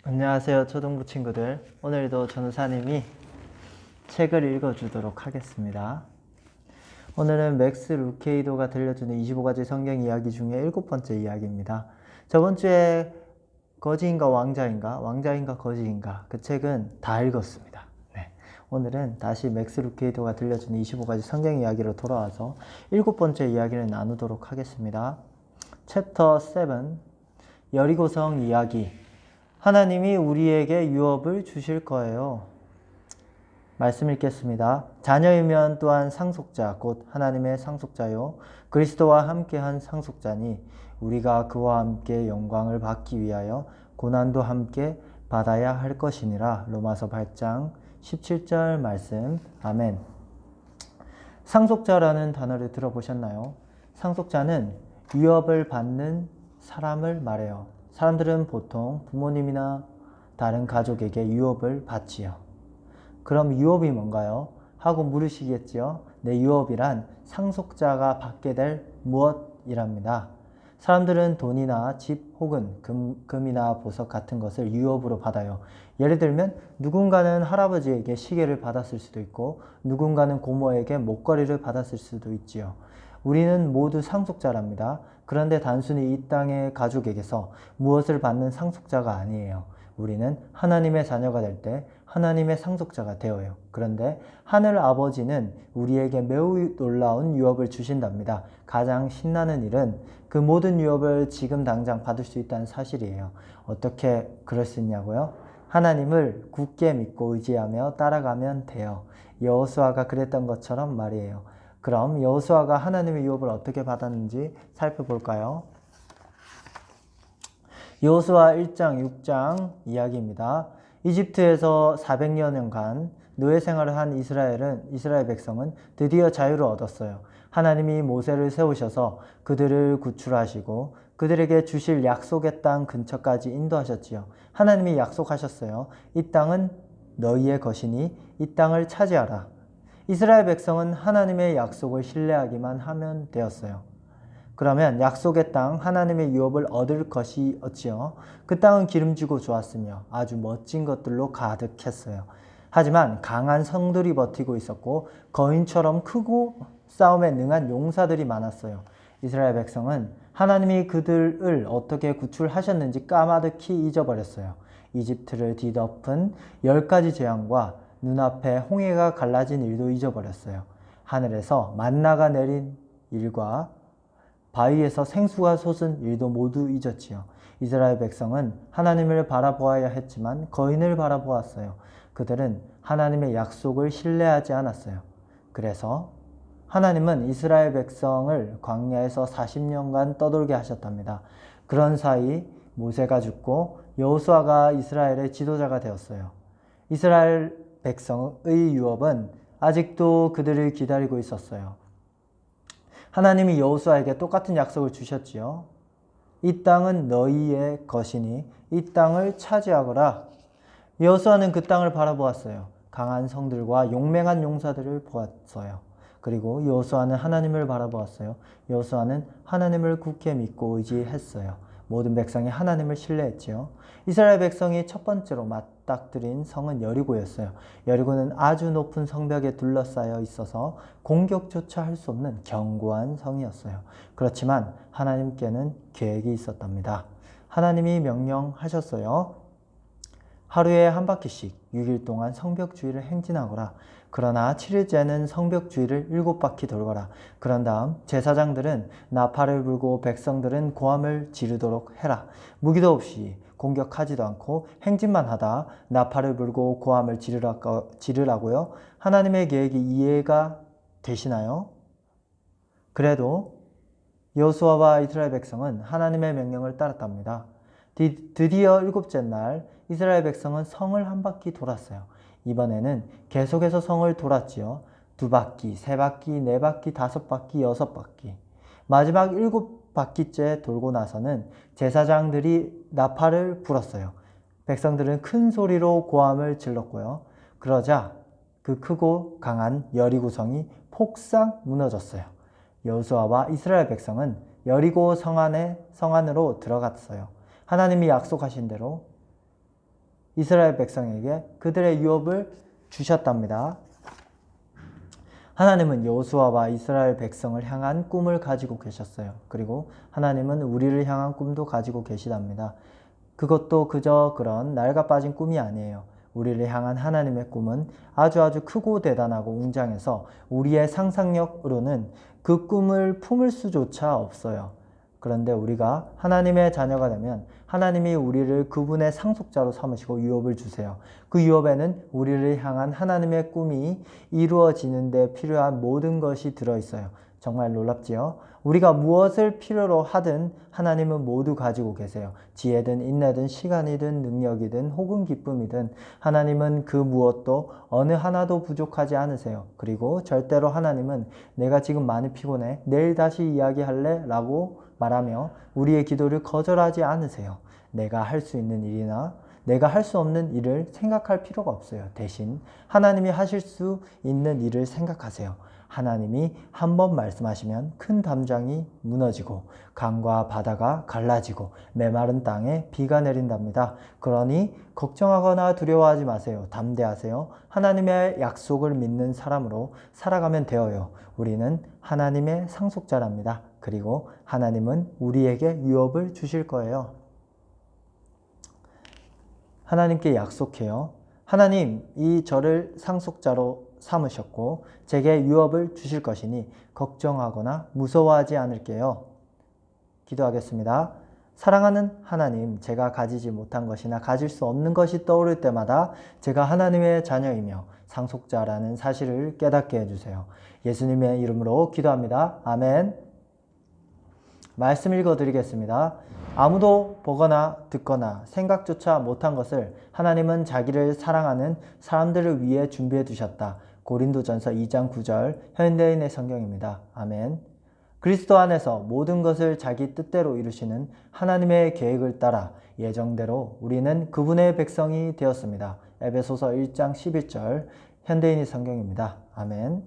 안녕하세요, 초등부 친구들. 오늘도 전우사님이 책을 읽어주도록 하겠습니다. 오늘은 맥스 루케이도가 들려주는 25가지 성경 이야기 중에 7번째 이야기입니다. 저번 주에 거지인가 왕자인가 거지인가 그 책은 다 읽었습니다. 네. 오늘은 다시 맥스 루케이도가 들려주는 25가지 성경 이야기로 돌아와서 7번째 이야기를 나누도록 하겠습니다. 챕터 7 여리고성 이야기. 하나님이 우리에게 유업을 주실 거예요. 말씀 읽겠습니다. 자녀이면 또한 상속자, 곧 하나님의 상속자요. 그리스도와 함께한 상속자니 우리가 그와 함께 영광을 받기 위하여 고난도 함께 받아야 할 것이니라. 로마서 8장 17절 말씀. 아멘. 상속자라는 단어를 들어보셨나요? 상속자는 유업을 받는 사람을 말해요. 사람들은 보통 부모님이나 다른 가족에게 유업을 받지요. 그럼 유업이 뭔가요? 하고 물으시겠지요. 네, 유업이란 상속자가 받게 될 무엇이랍니다. 사람들은 돈이나 집 혹은 금이나 보석 같은 것을 유업으로 받아요. 예를 들면 누군가는 할아버지에게 시계를 받았을 수도 있고 누군가는 고모에게 목걸이를 받았을 수도 있지요. 우리는 모두 상속자랍니다. 그런데 단순히 이 땅의 가족에게서 무엇을 받는 상속자가 아니에요. 우리는 하나님의 자녀가 될 때 하나님의 상속자가 되어요. 그런데 하늘 아버지는 우리에게 매우 놀라운 유업을 주신답니다. 가장 신나는 일은 그 모든 유업을 지금 당장 받을 수 있다는 사실이에요. 어떻게 그럴 수 있냐고요? 하나님을 굳게 믿고 의지하며 따라가면 돼요. 여호수아가 그랬던 것처럼 말이에요. 그럼 여호수아가 하나님의 유업을 어떻게 받았는지 살펴볼까요? 여호수아 1장 6장 이야기입니다. 이집트에서 400여년간 노예 생활을 한 이스라엘 백성은 드디어 자유를 얻었어요. 하나님이 모세를 세우셔서 그들을 구출하시고 그들에게 주실 약속의 땅 근처까지 인도하셨지요. 하나님이 약속하셨어요. 이 땅은 너희의 것이니 이 땅을 차지하라. 이스라엘 백성은 하나님의 약속을 신뢰하기만 하면 되었어요. 그러면 약속의 땅 하나님의 유업을 얻을 것이 어찌요? 그 땅은 기름지고 좋았으며 아주 멋진 것들로 가득했어요. 하지만 강한 성들이 버티고 있었고 거인처럼 크고 싸움에 능한 용사들이 많았어요. 이스라엘 백성은 하나님이 그들을 어떻게 구출하셨는지 까마득히 잊어버렸어요. 이집트를 뒤덮은 10가지 재앙과 눈앞에 홍해가 갈라진 일도 잊어버렸어요. 하늘에서 만나가 내린 일과 바위에서 생수가 솟은 일도 모두 잊었지요. 이스라엘 백성은 하나님을 바라보아야 했지만 거인을 바라보았어요. 그들은 하나님의 약속을 신뢰하지 않았어요. 그래서 하나님은 이스라엘 백성을 광야에서 40년간 떠돌게 하셨답니다. 그런 사이 모세가 죽고 여호수아가 이스라엘의 지도자가 되었어요. 이스라엘 백성의 유업은 아직도 그들을 기다리고 있었어요. 하나님이 여호수아에게 똑같은 약속을 주셨지요. 이 땅은 너희의 것이니 이 땅을 차지하거라. 여호수아는 그 땅을 바라보았어요. 강한 성들과 용맹한 용사들을 보았어요. 그리고 여호수아는 하나님을 바라보았어요. 여호수아는 하나님을 굳게 믿고 의지했어요. 모든 백성이 하나님을 신뢰했지요. 이스라엘 백성이 첫 번째로 맞닥뜨린 성은 여리고였어요. 여리고는 아주 높은 성벽에 둘러싸여 있어서 공격조차 할 수 없는 견고한 성이었어요. 그렇지만 하나님께는 계획이 있었답니다. 하나님이 명령하셨어요. 하루에 한 바퀴씩 6일 동안 성벽 주위를 행진하거라. 그러나 7일째는 성벽 주위를 7바퀴 돌거라. 그런 다음 제사장들은 나팔을 불고 백성들은 고함을 지르도록 해라. 무기도 없이 공격하지도 않고 행진만 하다 나팔을 불고 고함을 지르라고요? 하나님의 계획이 이해가 되시나요? 그래도 여호수아와 이스라엘 백성은 하나님의 명령을 따랐답니다. 드디어 7째 날 이스라엘 백성은 성을 한 바퀴 돌았어요. 이번에는 계속해서 성을 돌았지요. 2바퀴, 3바퀴, 4바퀴, 5바퀴, 6바퀴. 마지막 7바퀴째 돌고 나서는 제사장들이 나팔을 불었어요. 백성들은 큰 소리로 고함을 질렀고요. 그러자 그 크고 강한 여리고성이 폭삭 무너졌어요. 여호수아와 이스라엘 백성은 여리고 성 안으로 들어갔어요. 하나님이 약속하신 대로 이스라엘 백성에게 그들의 유업을 주셨답니다. 하나님은 여호수아와 이스라엘 백성을 향한 꿈을 가지고 계셨어요. 그리고 하나님은 우리를 향한 꿈도 가지고 계시답니다. 그것도 그저 그런 낡아 빠진 꿈이 아니에요. 우리를 향한 하나님의 꿈은 아주 크고 대단하고 웅장해서 우리의 상상력으로는 그 꿈을 품을 수조차 없어요. 그런데 우리가 하나님의 자녀가 되면 하나님이 우리를 그분의 상속자로 삼으시고 유업을 주세요. 그 유업에는 우리를 향한 하나님의 꿈이 이루어지는 데 필요한 모든 것이 들어있어요. 정말 놀랍지요? 우리가 무엇을 필요로 하든 하나님은 모두 가지고 계세요. 지혜든 인내든 시간이든 능력이든 혹은 기쁨이든 하나님은 그 무엇도 어느 하나도 부족하지 않으세요. 그리고 절대로 하나님은 내가 지금 많이 피곤해 내일 다시 이야기할래? 라고 말하며 우리의 기도를 거절하지 않으세요. 내가 할 수 있는 일이나 내가 할 수 없는 일을 생각할 필요가 없어요. 대신 하나님이 하실 수 있는 일을 생각하세요. 하나님이 한 번 말씀하시면 큰 담장이 무너지고 강과 바다가 갈라지고 메마른 땅에 비가 내린답니다. 그러니 걱정하거나 두려워하지 마세요. 담대하세요. 하나님의 약속을 믿는 사람으로 살아가면 되어요. 우리는 하나님의 상속자랍니다. 그리고 하나님은 우리에게 유업을 주실 거예요. 하나님께 약속해요. 하나님, 이 저를 상속자로 삼으셨고 제게 유업을 주실 것이니 걱정하거나 무서워하지 않을게요. 기도하겠습니다. 사랑하는 하나님, 제가 가지지 못한 것이나 가질 수 없는 것이 떠오를 때마다 제가 하나님의 자녀이며 상속자라는 사실을 깨닫게 해주세요. 예수님의 이름으로 기도합니다. 아멘. 말씀 읽어드리겠습니다. 아무도 보거나 듣거나 생각조차 못한 것을 하나님은 자기를 사랑하는 사람들을 위해 준비해 두셨다. 고린도전서 2장 9절 현대인의 성경입니다. 아멘. 그리스도 안에서 모든 것을 자기 뜻대로 이루시는 하나님의 계획을 따라 예정대로 우리는 그분의 백성이 되었습니다. 에베소서 1장 11절 현대인의 성경입니다. 아멘.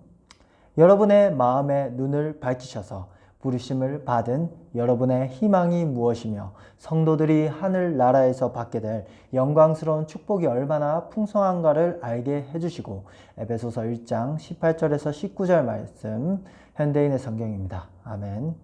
여러분의 마음의 눈을 밝히셔서 부르심을 받은 여러분의 희망이 무엇이며 성도들이 하늘나라에서 받게 될 영광스러운 축복이 얼마나 풍성한가를 알게 해주시고 에베소서 1장 18절에서 19절 말씀 현대인의 성경입니다. 아멘.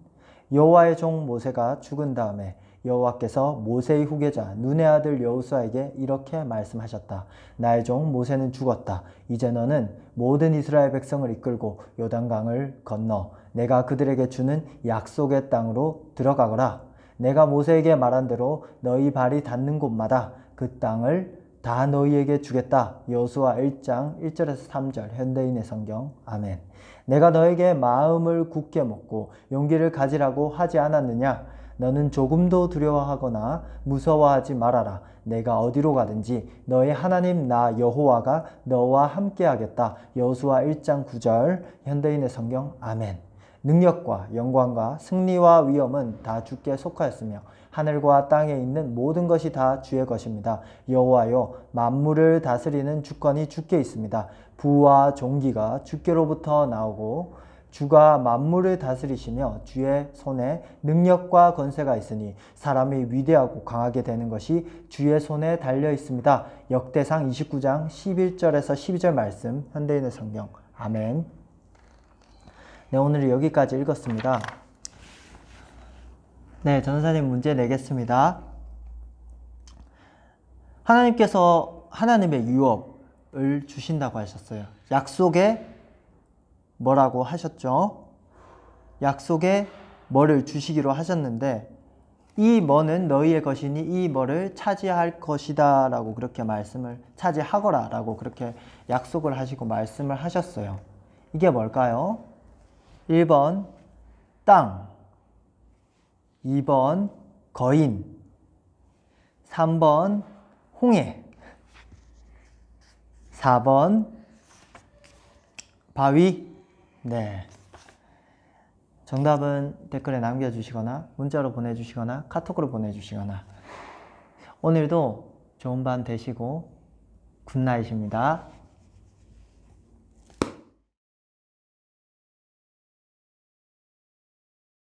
여호와의 종 모세가 죽은 다음에 여호와께서 모세의 후계자 눈의 아들 여호수아에게 이렇게 말씀하셨다. 나의 종 모세는 죽었다. 이제 너는 모든 이스라엘 백성을 이끌고 요단강을 건너 내가 그들에게 주는 약속의 땅으로 들어가거라. 내가 모세에게 말한 대로 너희 발이 닿는 곳마다 그 땅을 다 너희에게 주겠다. 여호수아 1장 1절에서 3절 현대인의 성경. 아멘. 내가 너에게 마음을 굳게 먹고 용기를 가지라고 하지 않았느냐? 너는 조금도 두려워하거나 무서워하지 말아라. 내가 어디로 가든지 너의 하나님 나 여호와가 너와 함께하겠다. 여호수아 1장 9절 현대인의 성경. 아멘. 능력과 영광과 승리와 위엄은 다 주께 속하였으며 하늘과 땅에 있는 모든 것이 다 주의 것입니다. 여호와여, 만물을 다스리는 주권이 주께 있습니다. 부와 존귀가 주께로부터 나오고 주가 만물을 다스리시며 주의 손에 능력과 권세가 있으니 사람이 위대하고 강하게 되는 것이 주의 손에 달려 있습니다. 역대상 29장 11절에서 12절 말씀 현대인의 성경. 아멘. 네, 오늘 여기까지 읽었습니다. 네, 전사님 문제 내겠습니다. 하나님께서 하나님의 유업을 주신다고 하셨어요. 약속에 뭐라고 하셨죠? 약속에 뭐를 주시기로 하셨는데 이 뭐는 너희의 것이니 이 뭐를 차지할 것이다 라고 그렇게 말씀을 차지하거라 라고 그렇게 약속을 하시고 말씀을 하셨어요. 이게 뭘까요? 1번 땅, 2번 거인, 3번 홍해, 4번 바위. 네. 정답은 댓글에 남겨주시거나 문자로 보내주시거나 카톡으로 보내주시거나. 오늘도 좋은 밤 되시고 굿나잇입니다.